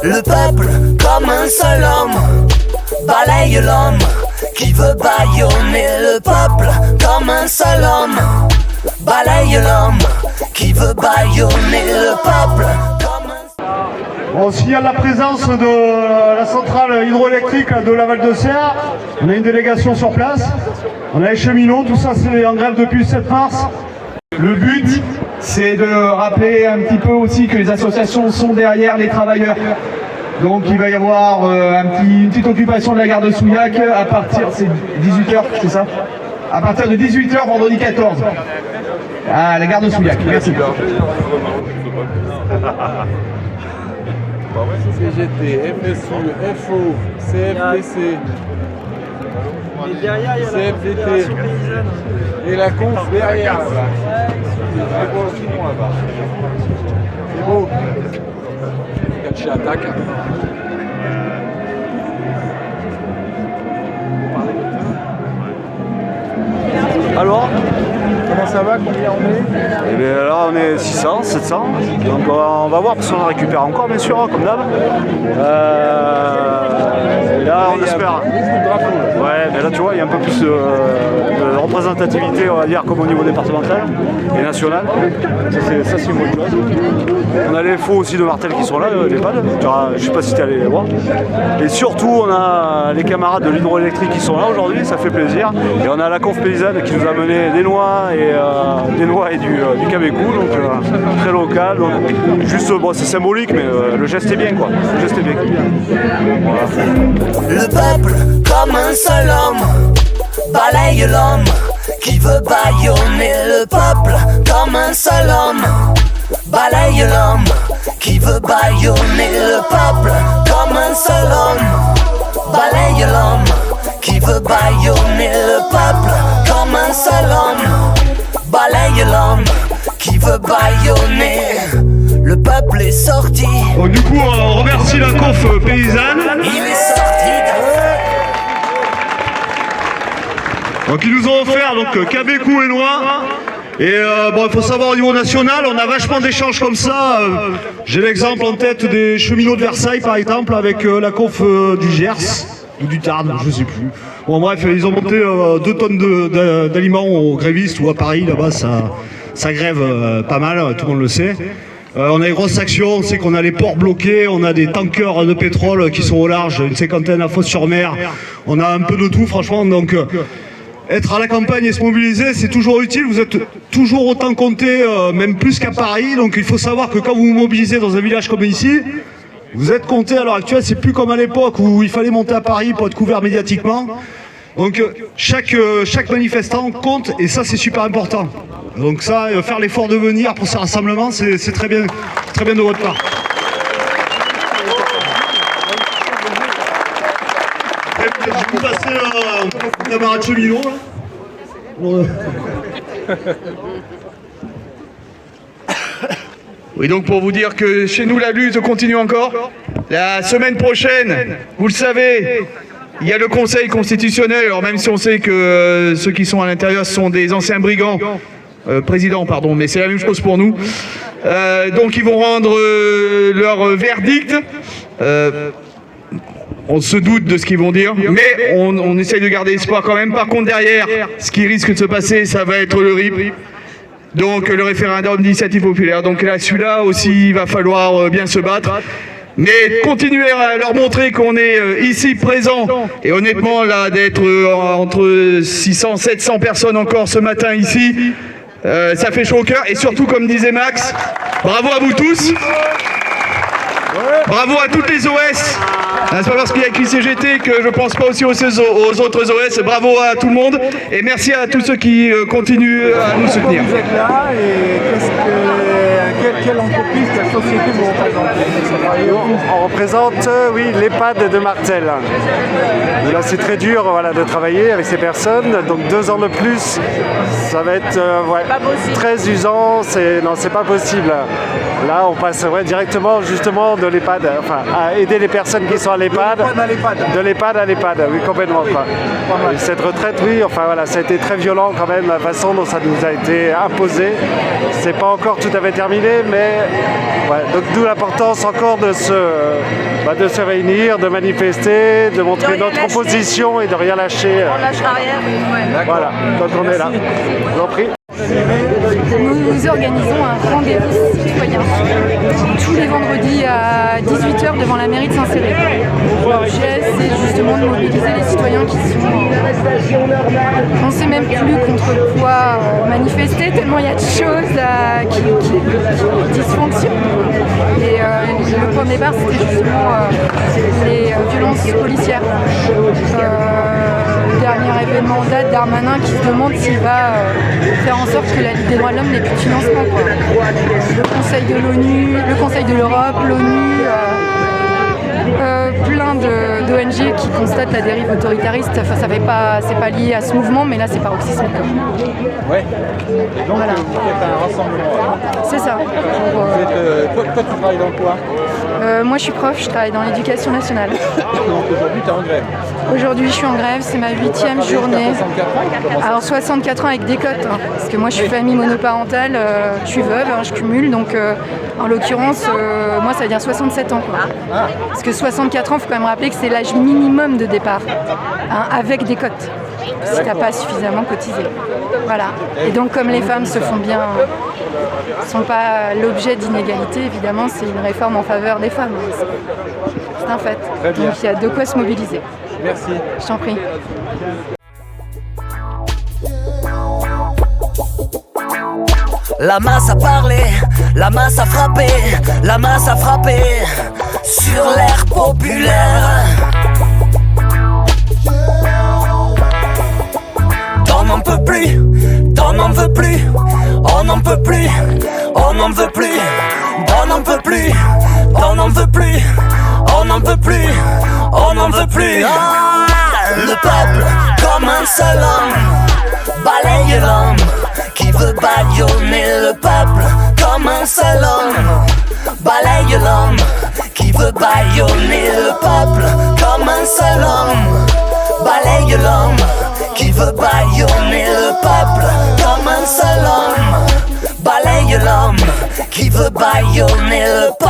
Le peuple, comme un seul homme, balaye l'homme qui veut bâillonner. Le peuple, comme un seul homme, balaye l'homme qui veut bâillonner. Le peuple, comme un... On signale la présence de la centrale hydroélectrique de la Val-de-Serre. On a une délégation sur place. On a les cheminots, tout ça c'est en grève depuis le 7 mars. Le but, c'est de rappeler un petit peu aussi que les associations sont derrière les travailleurs. Donc il va y avoir une petite occupation de la gare de Souillac à partir, c'est 18h, c'est ça? À partir de 18h vendredi 14. À la gare de Souillac, merci. CGT, FSU, FO, CFDC, CFDT et la conf derrière là-bas. C'est beau. Catchy attaque. Alors, Comment ça va? Combien on est? eh bien, là on est 600, 700, donc on va voir parce qu'on en récupère encore bien sûr, hein, comme d'hab. Et là on espère. Ouais, mais là tu vois, il y a un peu plus de représentativité, on va dire, comme au niveau départemental et national. Ça c'est une bonne chose. On a les faux aussi de Martel qui sont là, les pads. Je sais pas si tu es allé les voir. Et surtout on a les camarades de l'hydroélectrique qui sont là aujourd'hui, ça fait plaisir. Et on a la conf paysanne qui nous a mené des noix et du cabécou, donc très local. Donc, juste, bon, c'est symbolique, mais le geste est bien, quoi. Le geste est bien. Le peuple, comme un seul homme, balaye l'homme qui veut bâillonner. Le peuple, comme un seul homme, balaye l'homme qui veut bâillonner. Le peuple, comme un seul homme, balaye l'homme qui veut bâillonner. Le peuple, comme un seul homme, balaye l'homme qui veut bâillonner. Le peuple est sorti. Donc, du coup, on remercie la conf paysanne. Il est sorti Donc ils nous ont offert cabécou et noix. Et bon, il faut savoir au niveau national, on a vachement d'échanges comme ça. J'ai l'exemple en tête des cheminots de Versailles par exemple, avec la conf du Gers ou du Tarn, je sais plus. Bon bref, ils ont monté 2 tonnes d'aliments aux grévistes, ou à Paris, là-bas ça grève pas mal, tout le monde le sait. On a une grosse action, on sait qu'on a les ports bloqués, on a des tankers de pétrole qui sont au large, une cinquantaine à Fos-sur-Mer. On a un peu de tout franchement, donc être à la campagne et se mobiliser, c'est toujours utile. Vous êtes toujours autant comptés, même plus qu'à Paris. Donc il faut savoir que quand vous vous mobilisez dans un village comme ici, vous êtes comptés à l'heure actuelle. C'est plus comme à l'époque où il fallait monter à Paris pour être couvert médiatiquement. Donc chaque manifestant compte, et ça c'est super important. Donc ça, faire l'effort de venir pour ces rassemblements, c'est très bien de votre part. Je vais vous passer un camarade cheminot là. Oui, donc pour vous dire que chez nous la lutte continue encore. La semaine prochaine, vous le savez, il y a le Conseil constitutionnel. Alors même si on sait que ceux qui sont à l'intérieur sont des anciens brigands, présidents pardon, mais c'est la même chose pour nous. Donc ils vont rendre leur verdict. On se doute de ce qu'ils vont dire, mais on essaye de garder espoir quand même. Par contre, derrière, ce qui risque de se passer, ça va être le RIP. Donc, le référendum d'initiative populaire. Donc là, celui-là aussi, il va falloir bien se battre. Mais continuer à leur montrer qu'on est ici présent. Et honnêtement, là, d'être entre 600, 700 personnes encore ce matin ici, ça fait chaud au cœur. Et surtout, comme disait Max, bravo à vous tous. Bravo à toutes les OS. C'est pas parce qu'il y a écrit CGT que je pense pas aussi aux autres OS. Bravo à tout le monde et merci à tous ceux qui continuent à nous soutenir. Vous êtes là et quelle entreprise, quelle société vous représentez? On représente, oui, l'EHPAD de Martel. Et là, c'est très dur, voilà, de travailler avec ces personnes. Donc 2 ans de plus, ça va être très usant. Non, c'est pas possible. Là, on passe directement justement de l'EHPAD, enfin, à aider les personnes qui sont à l'EHPAD. De l'EHPAD à l'EHPAD, oui, complètement. Quoi. Et cette retraite, oui, enfin voilà, ça a été très violent quand même, la façon dont ça nous a été imposé. C'est pas encore tout à fait terminé, mais ouais, donc d'où l'importance encore de se réunir, de manifester, de montrer notre opposition et de rien lâcher. On lâchera rien. Ouais. Voilà, donc on est là. Je vous en prie. Nous organisons un rendez-vous citoyen tous les vendredis à 18h devant la mairie de Saint-Céré. L'objet, c'est justement de mobiliser les citoyens qui sont... On ne sait même plus contre quoi manifester, tellement il y a de choses qui dysfonctionnent. Et le point de départ, c'était justement les violences policières. Le dernier événement en date, Darmanin qui se demande s'il va faire en sorte que la Ligue des droits de l'homme n'ait plus de financement. Le Conseil de l'ONU, le Conseil de l'Europe, l'ONU, plein d'ONG qui constatent la dérive autoritariste. Enfin, c'est pas lié à ce mouvement, mais là c'est paroxysmique. Ouais. Donc voilà. Vous faites un rassemblement. C'est ça. Toi, tu travailles dans quoi? Moi je suis prof, je travaille dans l'éducation nationale. Donc aujourd'hui tu es en grève? Aujourd'hui je suis en grève, c'est ma 8e journée. 64 ans. Alors 64 ans avec des cotes, hein, parce que moi je suis famille monoparentale, je suis veuve, hein, je cumule, donc en l'occurrence moi ça veut dire 67 ans. Quoi. Parce que 64 ans, il faut quand même rappeler que c'est l'âge minimum de départ, hein, avec des cotes, si t'as pas suffisamment cotisé. Voilà. Et donc comme les femmes se font bien, sont pas l'objet d'inégalité, évidemment c'est une réforme en faveur des femmes. C'est un fait. Donc il y a de quoi se mobiliser. Merci. Je t'en prie. La masse a parlé, la masse a frappé, la masse a frappé sur l'air populaire. On n'en peut plus, on n'en veut plus, on n'en peut plus, on n'en veut plus, on n'en peut plus, on n'en veut plus, on n'en veut plus, on n'en veut plus. Le peuple, comme un seul homme, balaye l'homme qui veut bâillonner le peuple, comme un seul homme, balaye l'homme qui veut bâillonner le peuple, comme un seul homme, balaye l'homme qui veut bâillonner le peuple, comme un seul homme, balaye l'homme qui veut bâillonner le peuple.